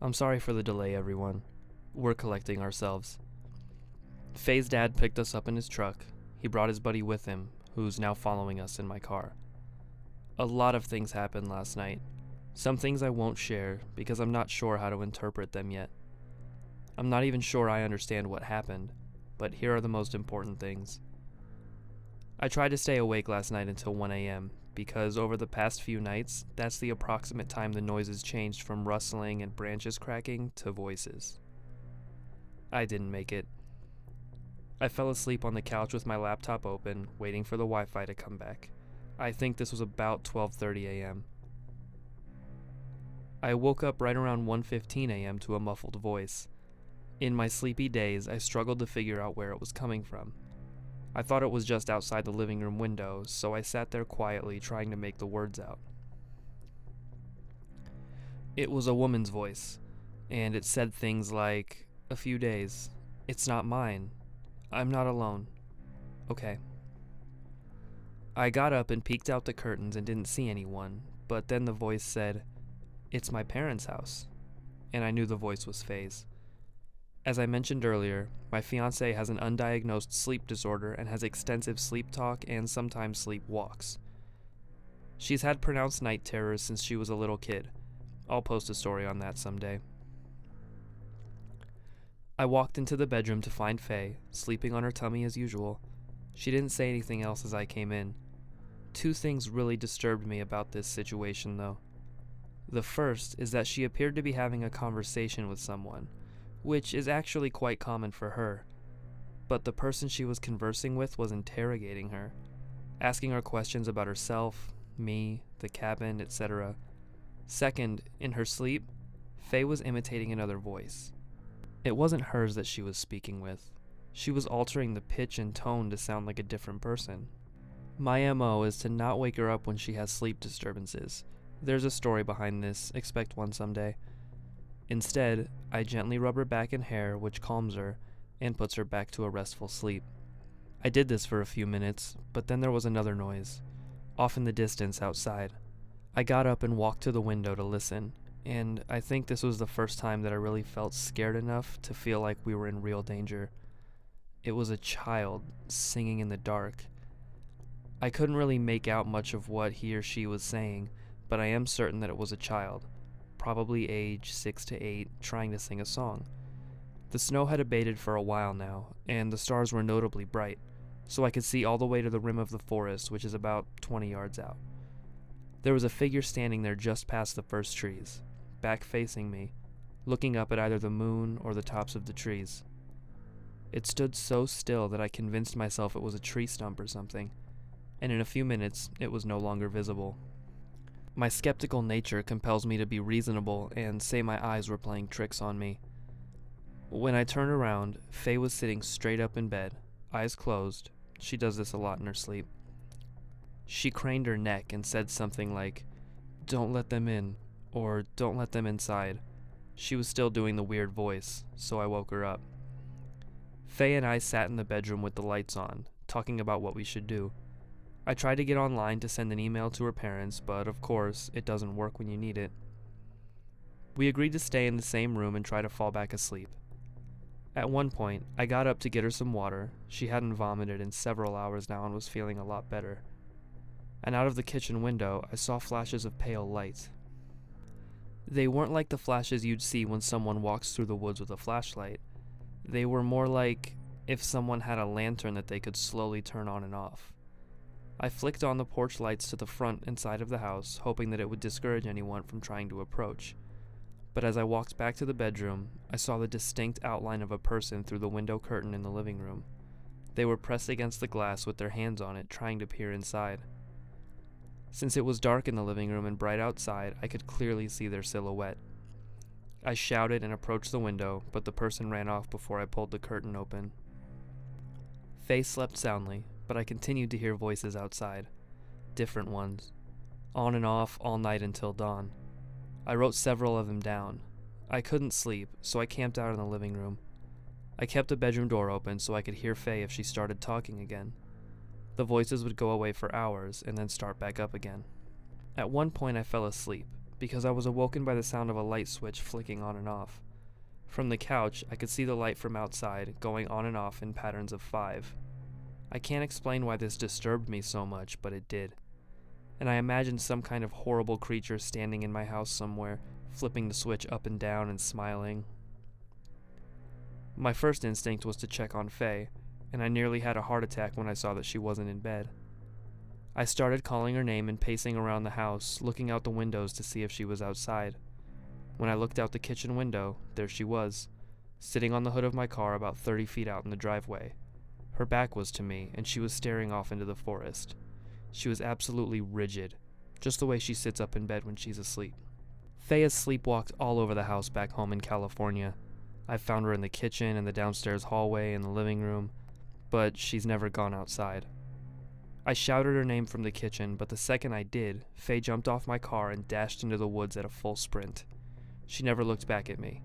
I'm sorry for the delay, everyone. We're collecting ourselves. Faye's dad picked us up in his truck. He brought his buddy with him, who's now following us in my car. A lot of things happened last night. Some things I won't share because I'm not sure how to interpret them yet. I'm not even sure I understand what happened, but here are the most important things. I tried to stay awake last night until 1 a.m. because over the past few nights, that's the approximate time the noises changed from rustling and branches cracking to voices. I didn't make it. I fell asleep on the couch with my laptop open, waiting for the Wi-Fi to come back. I think this was about 12:30 a.m. I woke up right around 1:15 a.m. to a muffled voice. In my sleepy days, I struggled to figure out where it was coming from. I thought it was just outside the living room window, so I sat there quietly trying to make the words out. It was a woman's voice, and it said things like, "A few days. It's not mine. I'm not alone. Okay." I got up and peeked out the curtains and didn't see anyone, but then the voice said, "It's my parents' house," and I knew the voice was Faye's. As I mentioned earlier, my fiancé has an undiagnosed sleep disorder and has extensive sleep talk and sometimes sleep walks. She's had pronounced night terrors since she was a little kid. I'll post a story on that someday. I walked into the bedroom to find Faye, sleeping on her tummy as usual. She didn't say anything else as I came in. Two things really disturbed me about this situation, though. The first is that she appeared to be having a conversation with someone, which is actually quite common for her. But the person she was conversing with was interrogating her, asking her questions about herself, me, the cabin, etc. Second, in her sleep, Faye was imitating another voice. It wasn't hers that she was speaking with. She was altering the pitch and tone to sound like a different person. My MO is to not wake her up when she has sleep disturbances. There's a story behind this, expect one someday. Instead, I gently rub her back and hair, which calms her, and puts her back to a restful sleep. I did this for a few minutes, but then there was another noise, off in the distance outside. I got up and walked to the window to listen, and I think this was the first time that I really felt scared enough to feel like we were in real danger. It was a child singing in the dark. I couldn't really make out much of what he or she was saying, but I am certain that it was a child, probably age 6 to 8, trying to sing a song. The snow had abated for a while now, and the stars were notably bright, so I could see all the way to the rim of the forest, which is about 20 yards out. There was a figure standing there just past the first trees, back facing me, looking up at either the moon or the tops of the trees. It stood so still that I convinced myself it was a tree stump or something, and in a few minutes it was no longer visible. My skeptical nature compels me to be reasonable and say my eyes were playing tricks on me. When I turned around, Faye was sitting straight up in bed, eyes closed. She does this a lot in her sleep. She craned her neck and said something like, "Don't let them in," or "Don't let them inside." She was still doing the weird voice, so I woke her up. Faye and I sat in the bedroom with the lights on, talking about what we should do. I tried to get online to send an email to her parents, but of course, it doesn't work when you need it. We agreed to stay in the same room and try to fall back asleep. At one point, I got up to get her some water. She hadn't vomited in several hours now and was feeling a lot better. And out of the kitchen window, I saw flashes of pale light. They weren't like the flashes you'd see when someone walks through the woods with a flashlight. They were more like if someone had a lantern that they could slowly turn on and off. I flicked on the porch lights to the front and side of the house, hoping that it would discourage anyone from trying to approach. But as I walked back to the bedroom, I saw the distinct outline of a person through the window curtain in the living room. They were pressed against the glass with their hands on it, trying to peer inside. Since it was dark in the living room and bright outside, I could clearly see their silhouette. I shouted and approached the window, but the person ran off before I pulled the curtain open. Faye slept soundly, but I continued to hear voices outside. Different ones. On and off all night until dawn. I wrote several of them down. I couldn't sleep, so I camped out in the living room. I kept the bedroom door open so I could hear Faye if she started talking again. The voices would go away for hours and then start back up again. At one point I fell asleep, because I was awoken by the sound of a light switch flicking on and off. From the couch, I could see the light from outside going on and off in patterns of 5. I can't explain why this disturbed me so much, but it did. And I imagined some kind of horrible creature standing in my house somewhere, flipping the switch up and down and smiling. My first instinct was to check on Faye, and I nearly had a heart attack when I saw that she wasn't in bed. I started calling her name and pacing around the house, looking out the windows to see if she was outside. When I looked out the kitchen window, there she was, sitting on the hood of my car about 30 feet out in the driveway. Her back was to me, and she was staring off into the forest. She was absolutely rigid, just the way she sits up in bed when she's asleep. Faye has sleepwalked all over the house back home in California. I've found her in the kitchen and the downstairs hallway and the living room, but she's never gone outside. I shouted her name from the kitchen, but the second I did, Faye jumped off my car and dashed into the woods at a full sprint. She never looked back at me.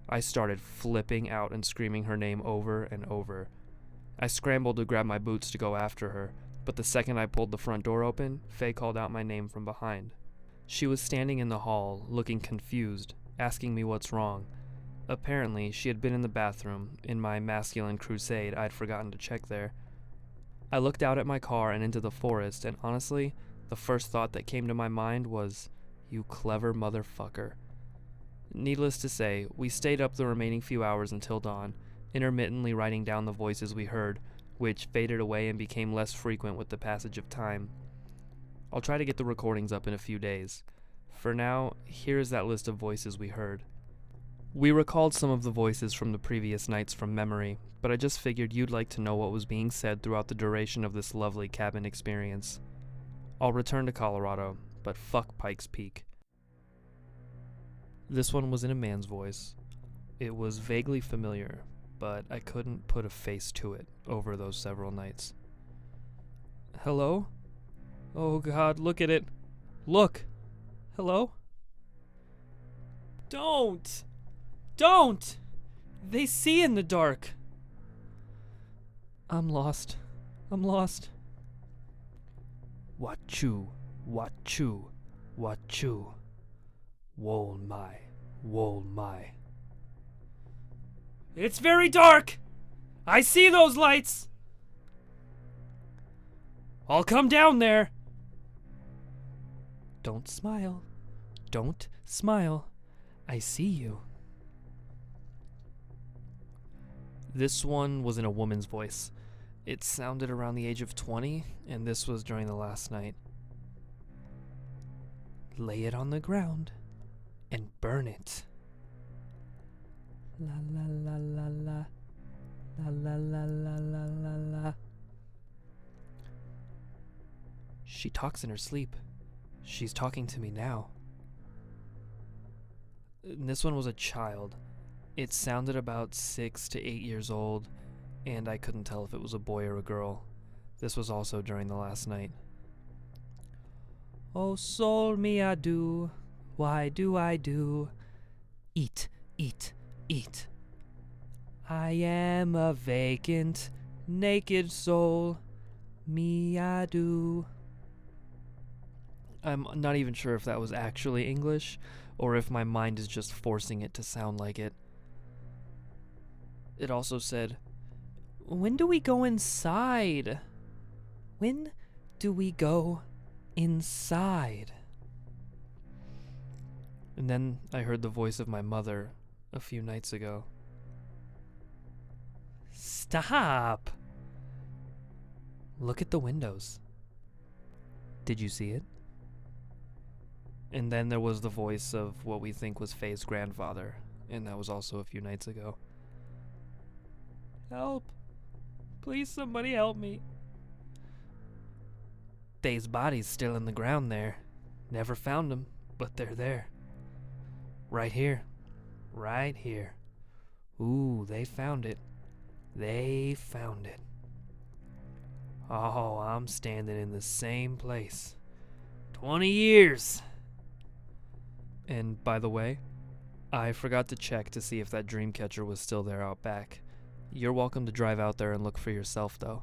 I started flipping out and screaming her name over and over. I scrambled to grab my boots to go after her, but the second I pulled the front door open, Faye called out my name from behind. She was standing in the hall, looking confused, asking me what's wrong. Apparently, she had been in the bathroom. In my masculine crusade, I'd forgotten to check there. I looked out at my car and into the forest, and honestly, the first thought that came to my mind was, "You clever motherfucker." Needless to say, we stayed up the remaining few hours until dawn, intermittently writing down the voices we heard, which faded away and became less frequent with the passage of time. I'll try to get the recordings up in a few days. For now, here is that list of voices we heard. We recalled some of the voices from the previous nights from memory, but I just figured you'd like to know what was being said throughout the duration of this lovely cabin experience. I'll return to Colorado, but fuck Pikes Peak. This one was in a man's voice. It was vaguely familiar, but I couldn't put a face to it over those several nights. Hello? Oh God, look at it. Look! Hello? Don't! Don't! They see in the dark! I'm lost. I'm lost. Wachu, wachu, wachu. Wol my. It's very dark! I see those lights! I'll come down there! Don't smile. Don't smile. I see you. This one was in a woman's voice. It sounded around the age of 20, and this was during the last night. Lay it on the ground and burn it. La la la la la. La la la la la la la. She talks in her sleep. She's talking to me now. And this one was a child. It sounded about 6 to 8 years old, and I couldn't tell if it was a boy or a girl. This was also during the last night. Oh, sol me I do, why do I do? Eat, eat, eat. I am a vacant, naked soul, me I do. I'm not even sure if that was actually English, or if my mind is just forcing it to sound like it. It also said, when do we go inside? When do we go inside? And then I heard the voice of my mother a few nights ago. Stop! Look at the windows. Did you see it? And then there was the voice of what we think was Faye's grandfather, and that was also a few nights ago. Help! Please, somebody help me. Faye's body's still in the ground there. Never found them, but they're there. Right here. Right here. Ooh, they found it. They found it. Oh, I'm standing in the same place. 20 years! And by the way, I forgot to check to see if that dream catcher was still there out back. You're welcome to drive out there and look for yourself, though.